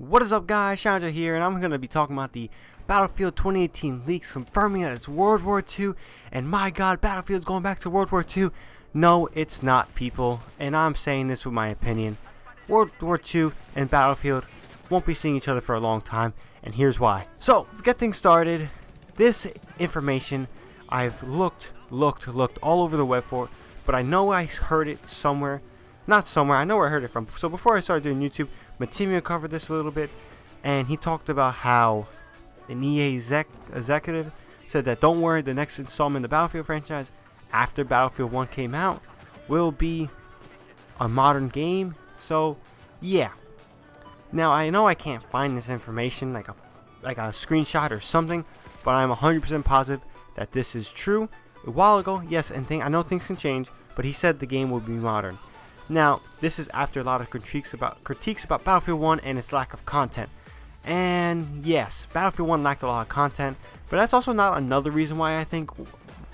What is up, guys? ShadowNinja here, and I'm going to be talking about the Battlefield 2018 leaks confirming that it's World War II, and my god, Battlefield's going back to World War II. No, it's not, people, and I'm saying this with my opinion. World War II and Battlefield won't be seeing each other for a long time, and here's why. So, to get things started, this information, I've looked all over the web for it, but I know I heard it somewhere. Not somewhere, I know where I heard it from. So before I started doing YouTube, Matimio covered this a little bit, and he talked about how an EA executive said that don't worry, the next installment in the Battlefield franchise after Battlefield 1 came out will be a modern game. So yeah. Now I know I can't find this information like a screenshot or something, but I'm 100% positive that this is true. A while ago, yes, and I know things can change, but he said the game will be modern. Now, this is after a lot of critiques about Battlefield 1 and its lack of content. And yes, Battlefield 1 lacked a lot of content, but that's also not another reason why I think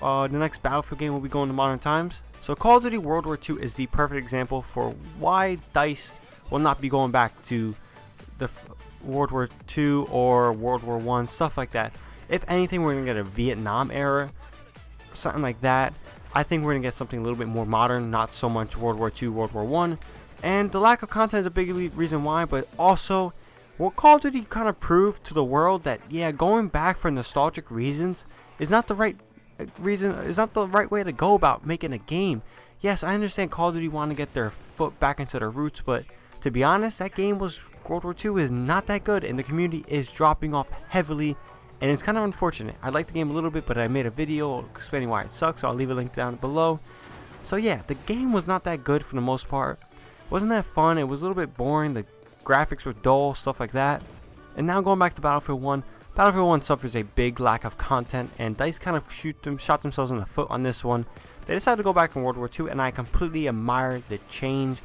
the next Battlefield game will be going to modern times. So Call of Duty World War II is the perfect example for why DICE will not be going back to the World War II or World War I, stuff like that. If anything, we're going to get a Vietnam era, something like that. I think we're going to get something a little bit more modern, not so much World War II, World War I. And the lack of content is a big reason why, but also, what Call of Duty kind of proved to the world that, yeah, going back for nostalgic reasons is not the right way to go about making a game. Yes, I understand Call of Duty want to get their foot back into their roots, but to be honest, that game was, World War II is not that good, and the community is dropping off heavily. And it's kind of unfortunate. I like the game a little bit, but I made a video explaining why it sucks, so I'll leave a link down below. So yeah, the game was not that good for the most part. It wasn't that fun. It was a little bit boring. The graphics were dull, stuff like that. And now going back to Battlefield 1, Battlefield 1 suffers a big lack of content, and DICE kind of shot themselves in the foot on this one. They decided to go back in World War II, and I completely admire the change.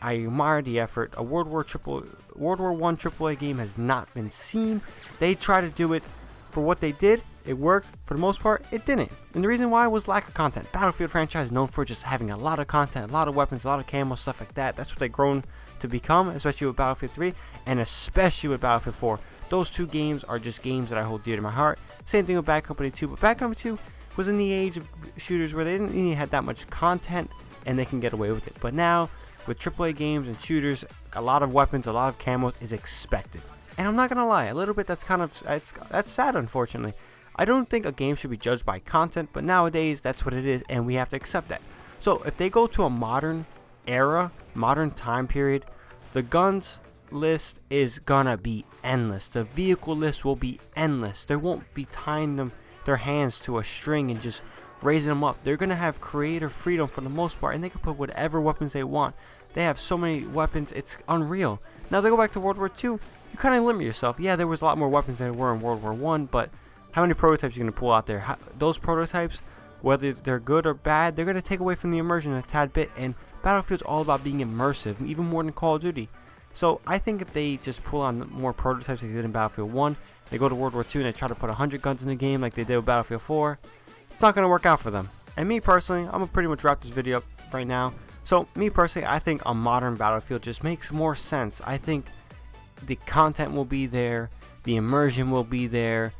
I admire the effort. A World War I AAA game has not been seen. They tried to do it. For what they did, it worked. For the most part, it didn't. And the reason why was lack of content. Battlefield franchise is known for just having a lot of content, a lot of weapons, a lot of camo, stuff like that. That's what they've grown to become, especially with Battlefield 3 and especially with Battlefield 4. Those two games are just games that I hold dear to my heart. Same thing with Bad Company 2, but Bad Company 2 was in the age of shooters where they didn't really have that much content and they can get away with it. But now, with AAA games and shooters, a lot of weapons, a lot of camos is expected. And I'm not gonna lie, a little bit that's sad, unfortunately. I don't think a game should be judged by content, but nowadays that's what it is, and we have to accept that. So if they go to a modern era, modern time period, the guns list is gonna be endless. The vehicle list will be endless. They won't be tying their hands to a string and just raising them up. They're gonna have creative freedom for the most part, and they can put whatever weapons they want. They have so many weapons, it's unreal. Now they go back to World War II, you kind of limit yourself. Yeah, there was a lot more weapons than there were in World War I, but how many prototypes are you going to pull out there? Those prototypes, whether they're good or bad, they're going to take away from the immersion a tad bit, and Battlefield's all about being immersive, even more than Call of Duty. So I think if they just pull on more prototypes like they did in Battlefield 1, they go to World War II and they try to put 100 guns in the game like they did with Battlefield 4, it's not going to work out for them. And me personally, I'm going to pretty much wrap this video up right now. So me personally, I think a modern Battlefield just makes more sense. I think the content will be there, the immersion will be there,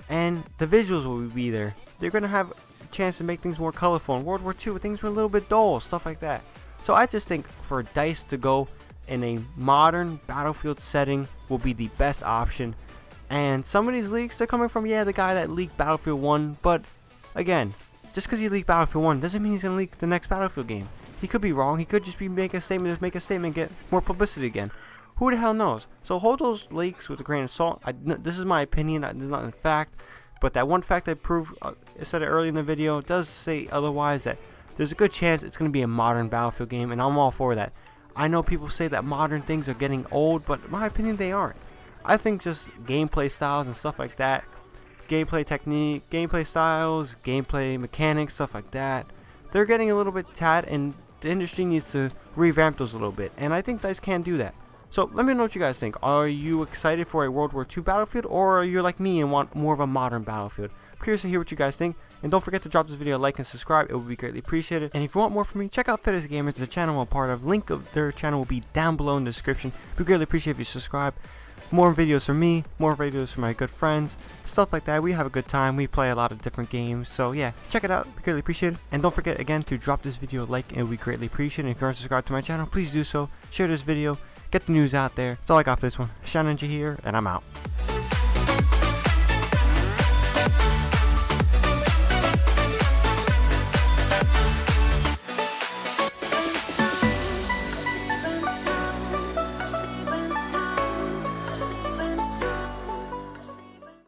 and the visuals will be there. They're going to have a chance to make things more colorful. In World War II, things were a little bit dull, stuff like that. So I just think for DICE to go in a modern Battlefield setting will be the best option. And some of these leaks, they're coming from, yeah, the guy that leaked Battlefield 1, but again, just because he leaked Battlefield 1 doesn't mean he's going to leak the next Battlefield game. He could be wrong. He could just be make a statement, get more publicity again. Who the hell knows? So hold those leaks with a grain of salt. This is my opinion. This is not in fact, but that one fact I proved, I said it early in the video, does say otherwise. That there's a good chance it's going to be a modern Battlefield game, and I'm all for that. I know people say that modern things are getting old, but in my opinion, they aren't. I think just gameplay styles and stuff like that, gameplay technique, gameplay styles, gameplay mechanics, stuff like that, they're getting a little bit tad, and the industry needs to revamp those a little bit, and I think DICE can do that. So let me know what you guys think. Are you excited for a World War II Battlefield, or are you like me and want more of a modern Battlefield? I'm curious to hear what you guys think, and don't forget to drop this video a like and subscribe. It would be greatly appreciated. And if you want more from me, check out Fittest Gamers, the channel I'm a part of. Link of their channel will be down below in the description. We greatly appreciate if you subscribe. more videos from me, more videos from my good friends, stuff like that. We have a good time. We play a lot of different games. So yeah, check it out. We greatly appreciate it. And don't forget again to drop this video a like, and we greatly appreciate it. And if you aren't subscribed to my channel, please do so. Share this video. Get the news out there. That's all I got for this one. ShadowNinja here, and I'm out.